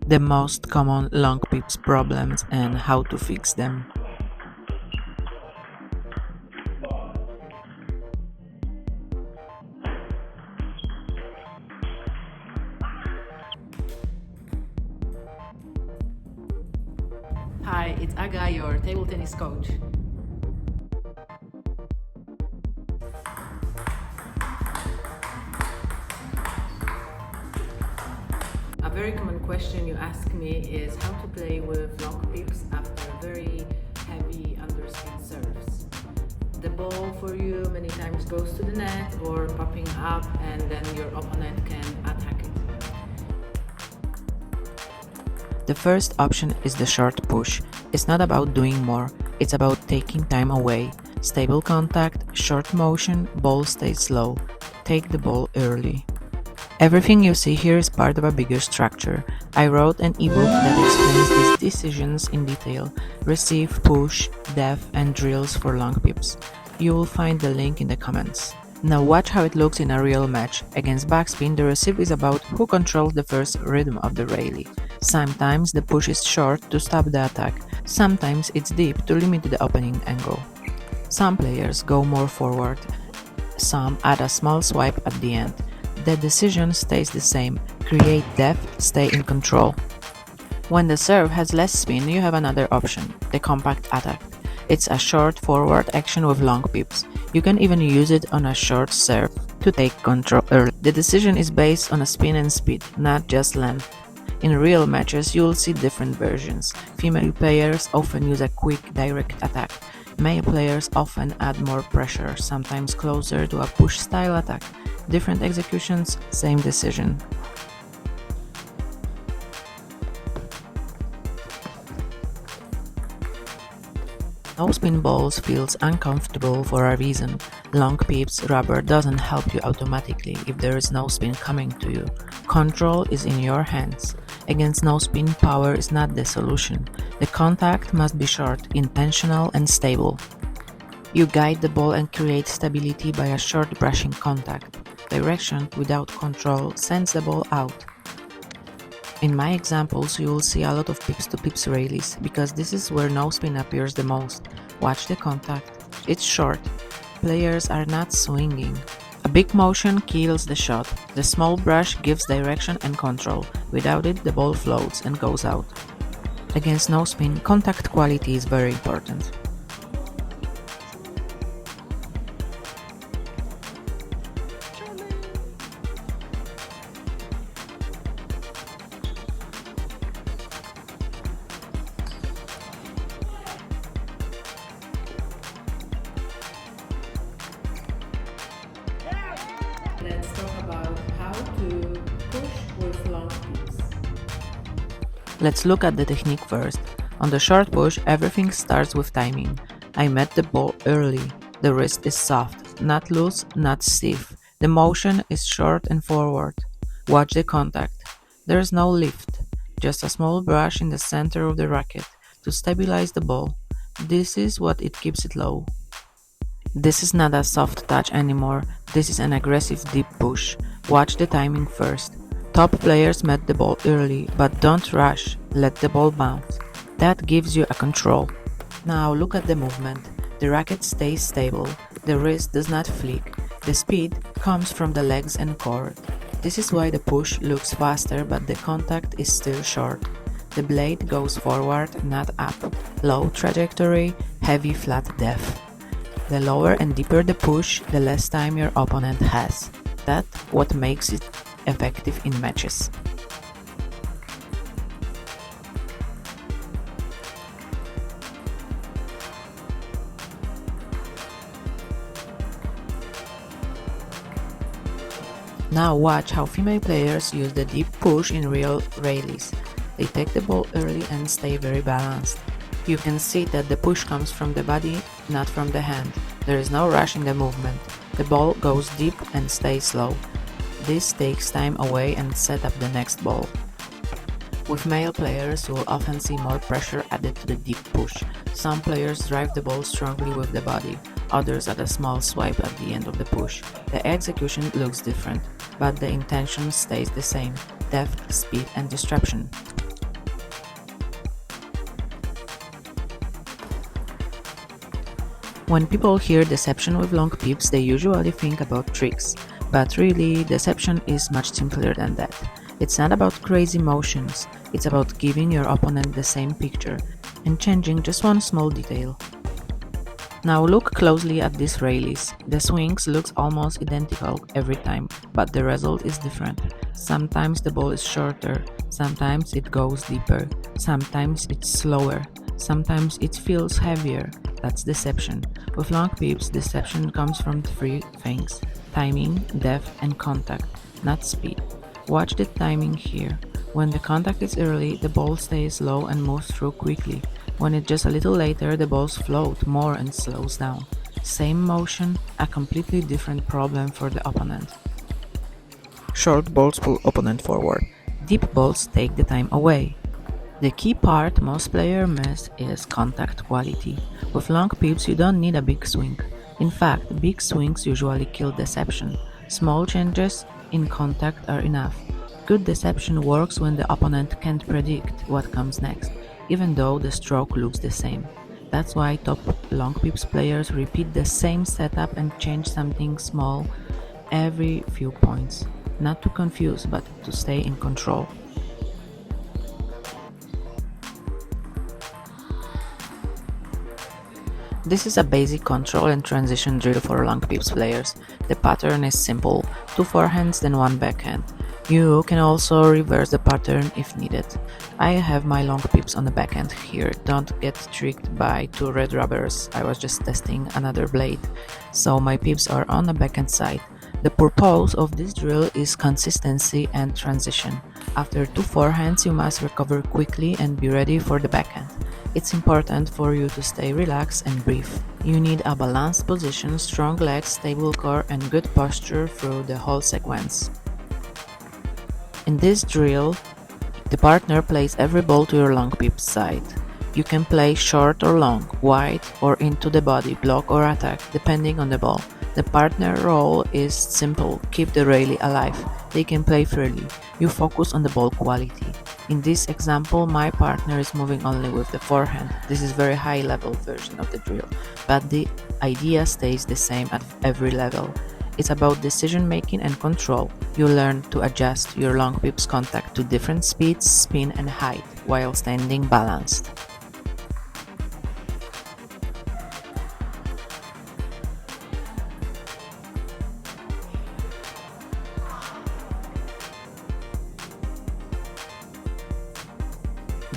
the most common long pips problems and how to fix them. Hi, it's Aga, your table tennis coach. A very common question you ask me is how to play with long pips after very heavy underspin serves. The ball for you many times goes to the net or popping up, and then your opponent can attack it. The first option is the short push. It's not about doing more, it's about taking time away. Stable contact, short motion, ball stays slow. Take the ball early. Everything you see here is part of a bigger structure. I wrote an ebook that explains these decisions in detail: receive, push, depth, and drills for long pips. You will find the link in the comments. Now watch how it looks in a real match. Against backspin, the receive is about who controls the first rhythm of the rally. Sometimes the push is short to stop the attack, sometimes it's deep to limit the opening angle. Some players go more forward, some add a small swipe at the end. The decision stays the same: create depth, stay in control. When the serve has less spin, you have another option, the compact attack. It's a short forward action with long pips. You can even use it on a short serve to take control early. The decision is based on a spin and speed, not just length. In real matches, you will see different versions. Female players often use a quick, direct attack. Male players often add more pressure, sometimes closer to a push-style attack. Different executions, same decision. No spin balls feels uncomfortable for a reason. Long pips rubber doesn't help you automatically if there is no spin coming to you. Control is in your hands. Against no spin, power is not the solution. The contact must be short, intentional, and stable. You guide the ball and create stability by a short brushing contact. Direction without control sends the ball out. In my examples, you will see a lot of pips to pips rallies, because this is where no spin appears the most. Watch the contact. It's short. Players are not swinging. A big motion kills the shot. The small brush gives direction and control. Without it, the ball floats and goes out. Against no spin, contact quality is very important. Let's talk about how to push with long pips. Let's look at the technique first. On the short push, everything starts with timing. I met the ball early. The wrist is soft, not loose, not stiff. The motion is short and forward. Watch the contact. There is no lift, just a small brush in the center of the racket to stabilize the ball. This is what it keeps it low. This is not a soft touch anymore, this is an aggressive deep push. Watch the timing first. Top players met the ball early, but don't rush, let the ball bounce. That gives you a control. Now look at the movement. The racket stays stable, the wrist does not flick. The speed comes from the legs and core. This is why the push looks faster, but the contact is still short. The blade goes forward, not up. Low trajectory, heavy flat depth. The lower and deeper the push, the less time your opponent has. That's what makes it effective in matches. Now watch how female players use the deep push in real rallies. They take the ball early and stay very balanced. You can see that the push comes from the body, not from the hand. There is no rush in the movement. The ball goes deep and stays slow. This takes time away and set up the next ball. With male players, you will often see more pressure added to the deep push. Some players drive the ball strongly with the body, others add a small swipe at the end of the push. The execution looks different, but the intention stays the same: depth, speed, and disruption. When people hear deception with long pips, they usually think about tricks, but really, deception is much simpler than that. It's not about crazy motions, it's about giving your opponent the same picture and changing just one small detail. Now look closely at this release. The swings looks almost identical every time, but the result is different. Sometimes the ball is shorter, sometimes it goes deeper, sometimes it's slower, sometimes it feels heavier. That's deception. With long pips, deception comes from three things: timing, depth, and contact, not speed. Watch the timing here. When the contact is early, the ball stays low and moves through quickly. When it's just a little later, the balls float more and slows down. Same motion, a completely different problem for the opponent. Short balls pull opponent forward. Deep balls take the time away. The key part most players miss is contact quality. With long pips, you don't need a big swing. In fact, big swings usually kill deception. Small changes in contact are enough. Good deception works when the opponent can't predict what comes next, even though the stroke looks the same. That's why top long pips players repeat the same setup and change something small every few points. Not to confuse, but to stay in control. This is a basic control and transition drill for long pips players. The pattern is simple: 2 forehands then 1 backhand. You can also reverse the pattern if needed. I have my long pips on the backhand here. Don't get tricked by 2 red rubbers. I was just testing another blade. So my pips are on the backhand side. The purpose of this drill is consistency and transition. After 2 forehands, you must recover quickly and be ready for the backhand. It's important for you to stay relaxed and breathe. You need a balanced position, strong legs, stable core, and good posture through the whole sequence. In this drill, the partner plays every ball to your long pip side. You can play short or long, wide or into the body, block or attack, depending on the ball. The partner role is simple: keep the rally alive. They can play freely. You focus on the ball quality. In this example, my partner is moving only with the forehand. This is very high level version of the drill, but the idea stays the same at every level. It's about decision making and control. You learn to adjust your long pips contact to different speeds, spin and height while standing balanced.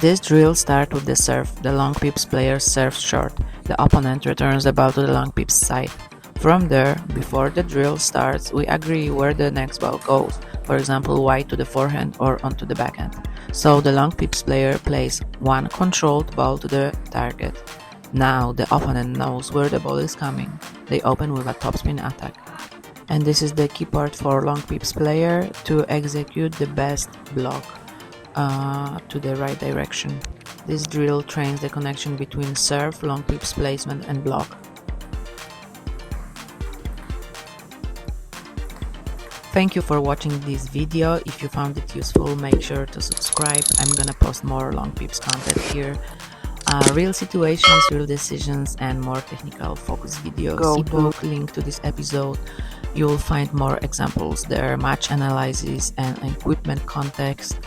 This drill starts with the serve. The long pips player serves short. The opponent returns the ball to the long pips side. From there, before the drill starts, we agree where the next ball goes, for example wide to the forehand or onto the backhand. So the long pips player plays one controlled ball to the target. Now the opponent knows where the ball is coming. They open with a topspin attack. And this is the key part for long pips player to execute the best block to the right direction. This drill trains the connection between serve, long pips placement and block. Thank you for watching this video. If you found it useful, make sure to subscribe. I'm gonna post more long pips content here. Real situations, real decisions, and more technical focused videos. Ebook link to this episode. You'll find more examples there, match analysis and equipment context.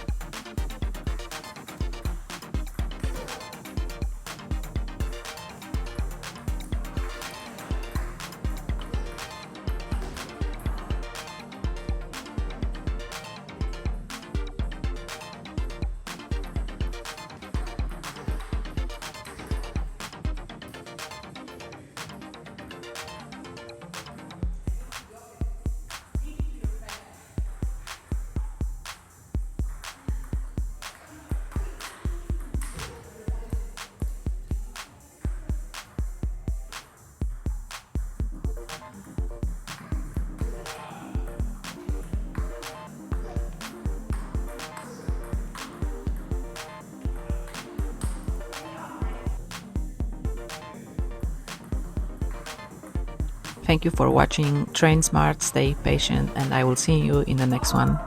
Thank you for watching. Train smart, stay patient, and I will see you in the next one.